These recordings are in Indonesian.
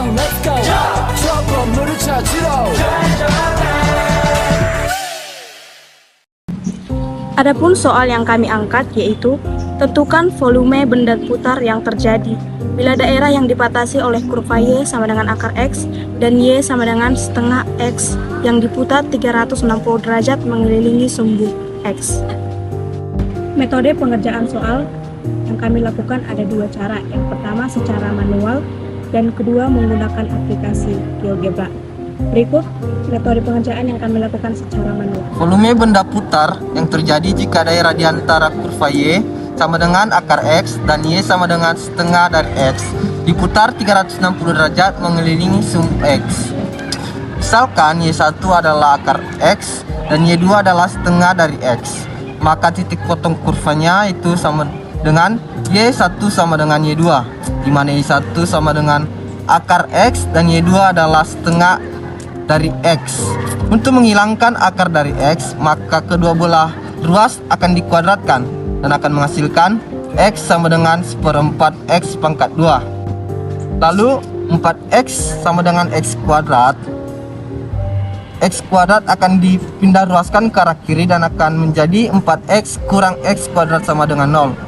안녕 let's go 저 건물을 찾으러 Adapun soal yang kami angkat yaitu tentukan volume benda putar yang terjadi bila daerah yang dibatasi oleh kurva Y sama dengan akar X dan Y sama dengan setengah X yang diputar 360 derajat mengelilingi sumbu X. Metode pengerjaan soal yang kami lakukan ada dua cara. Yang pertama secara manual dan kedua menggunakan aplikasi GeoGebra. Berikut metode pengerjaan yang kami lakukan secara manual. Volume benda putar yang terjadi jika daerah di antara kurva Y sama dengan akar X dan Y sama dengan setengah dari X diputar 360 derajat mengelilingi sumbu X. Misalkan Y1 adalah akar X dan Y2 adalah setengah dari X, maka titik potong kurvanya itu sama dengan Y1 sama dengan Y2, di mana Y1 sama dengan akar X dan Y2 adalah setengah dari X. Untuk menghilangkan akar dari X, maka kedua belah ruas akan dikuadratkan dan akan menghasilkan X sama dengan 1/4 X pangkat 2. Lalu 4X sama dengan X kuadrat. X kuadrat akan dipindah ruaskan ke arah kiri dan akan menjadi 4X kurang X kuadrat sama dengan 0.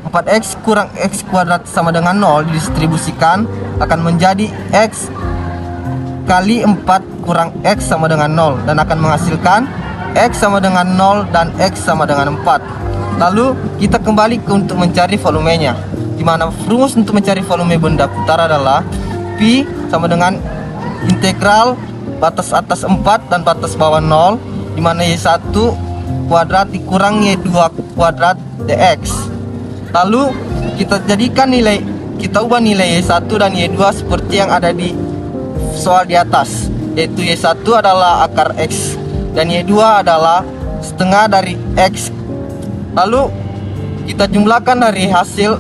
4X kurang X kuadrat sama dengan 0 didistribusikan akan menjadi X kali 4 kurang X sama dengan 0 dan akan menghasilkan X sama dengan 0 dan X sama dengan 4. Lalu kita kembali untuk mencari volumenya, di mana rumus untuk mencari volume benda putar adalah Pi sama dengan integral batas atas 4 dan batas bawah 0, di mana Y1 kuadrat dikurang Y2 kuadrat dx. Lalu kita ubah nilai Y1 dan Y2 seperti yang ada di soal di atas, yaitu Y1 adalah akar X dan Y2 adalah setengah dari X. Lalu kita jumlahkan dari hasil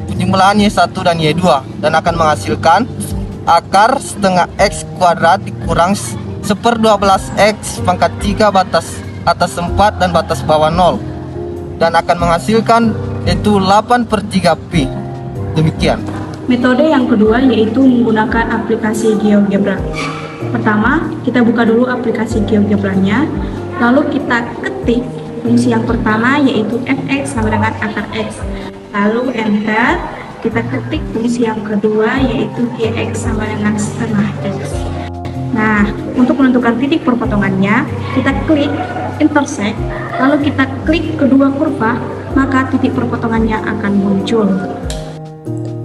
penjumlahan Y1 dan Y2 dan akan menghasilkan akar setengah X kuadrat dikurang 1/12 X pangkat 3 batas atas 4 dan batas bawah 0 dan akan menghasilkan yaitu 8/3 Pi. Demikian. Metode yang kedua yaitu menggunakan aplikasi GeoGebra. Pertama, kita buka dulu aplikasi GeoGebra-nya, lalu kita ketik fungsi yang pertama yaitu fx sama dengan akar X. Lalu enter, kita ketik fungsi yang kedua yaitu gx sama dengan setengah X. Nah, untuk menentukan titik perpotongannya, kita klik intersect, lalu kita klik kedua kurva, maka titik perpotongannya akan muncul.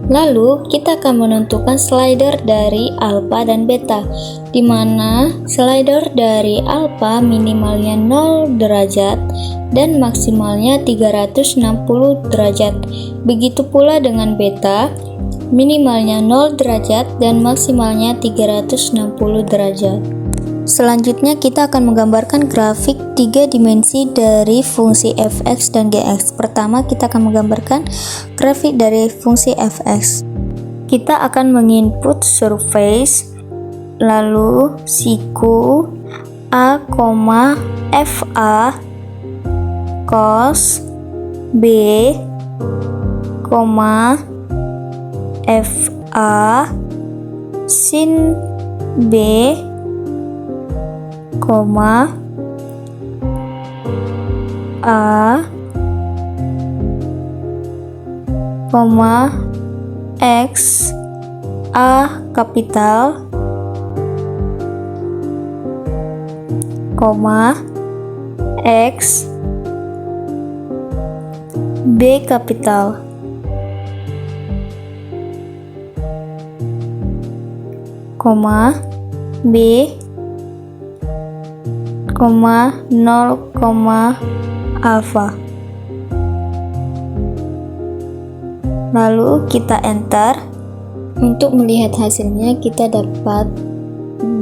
Lalu kita akan menentukan slider dari alfa dan beta, di mana slider dari alfa minimalnya 0 derajat dan maksimalnya 360 derajat. Begitu pula dengan beta, minimalnya 0 derajat dan maksimalnya 360 derajat. Selanjutnya kita akan menggambarkan grafik 3 dimensi dari fungsi fx dan gx. Pertama kita akan menggambarkan grafik dari fungsi fx. Kita akan menginput surface, lalu siku a, fa cos b, fa sin b, A, X, A kapital, X, B kapital, B, 0, alfa. Lalu kita enter. Untuk melihat hasilnya kita dapat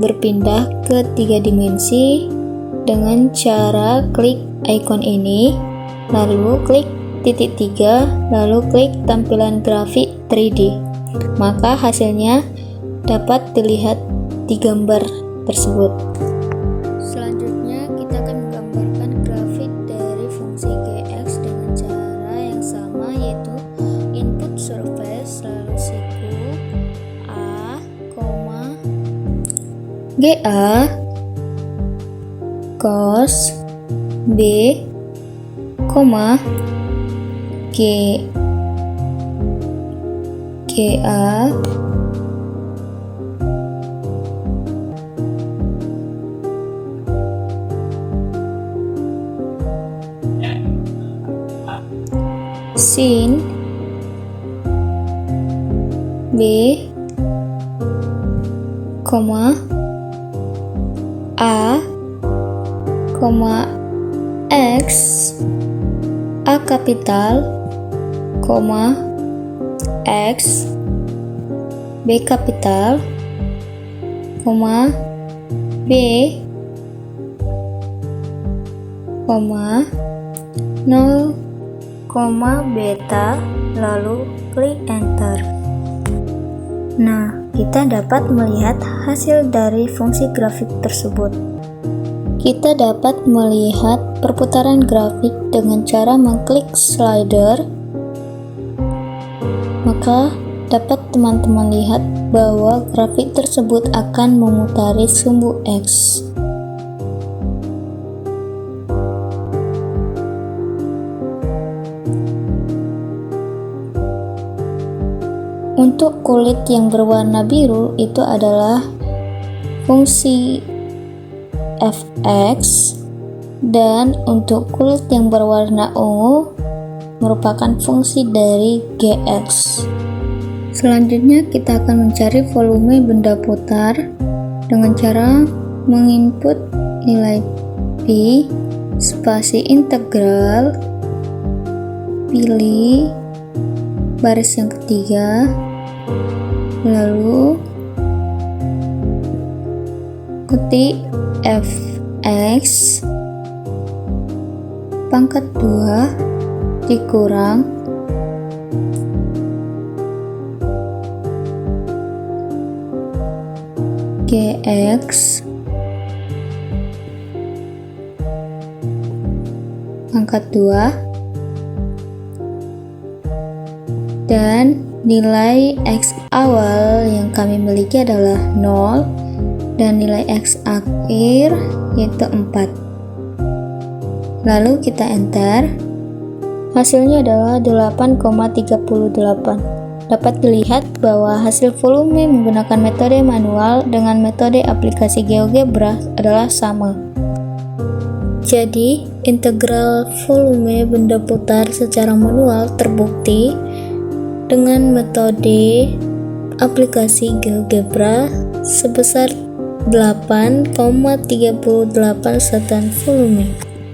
berpindah ke 3 dimensi dengan cara klik icon ini, lalu klik titik 3, lalu klik tampilan grafik 3D. Maka hasilnya dapat dilihat di gambar tersebut. Selanjutnya kita akan menggambarkan grafik dari fungsi gx dengan cara yang sama, yaitu input surface lalu siku a, GA cos B, G GA sin B, A, X, A kapital, X, B kapital, B, 0, beta, lalu klik enter. Nah, kita dapat melihat hasil dari fungsi grafik tersebut. Kita dapat melihat perputaran grafik dengan cara mengklik slider. Maka dapat teman-teman lihat bahwa grafik tersebut akan memutari sumbu X. Untuk kulit yang berwarna biru itu adalah fungsi fx, dan untuk kulit yang berwarna ungu merupakan fungsi dari gx. Selanjutnya kita akan mencari volume benda putar dengan cara menginput nilai pi, spasi integral, pilih baris yang ketiga, lalu ketik fx pangkat 2 dikurang gx pangkat 2, dan nilai X awal yang kami miliki adalah 0 dan nilai X akhir yaitu 4. Lalu kita enter. Hasilnya adalah 8,38. Dapat dilihat bahwa hasil volume menggunakan metode manual dengan metode aplikasi GeoGebra adalah sama. Jadi, integral volume benda putar secara manual terbukti dengan metode aplikasi GeoGebra sebesar 8,38 satuan volume.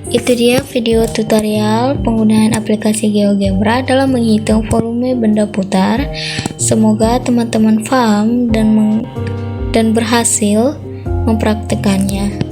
Itu dia video tutorial penggunaan aplikasi GeoGebra dalam menghitung volume benda putar. Semoga teman-teman paham dan berhasil mempraktekannya.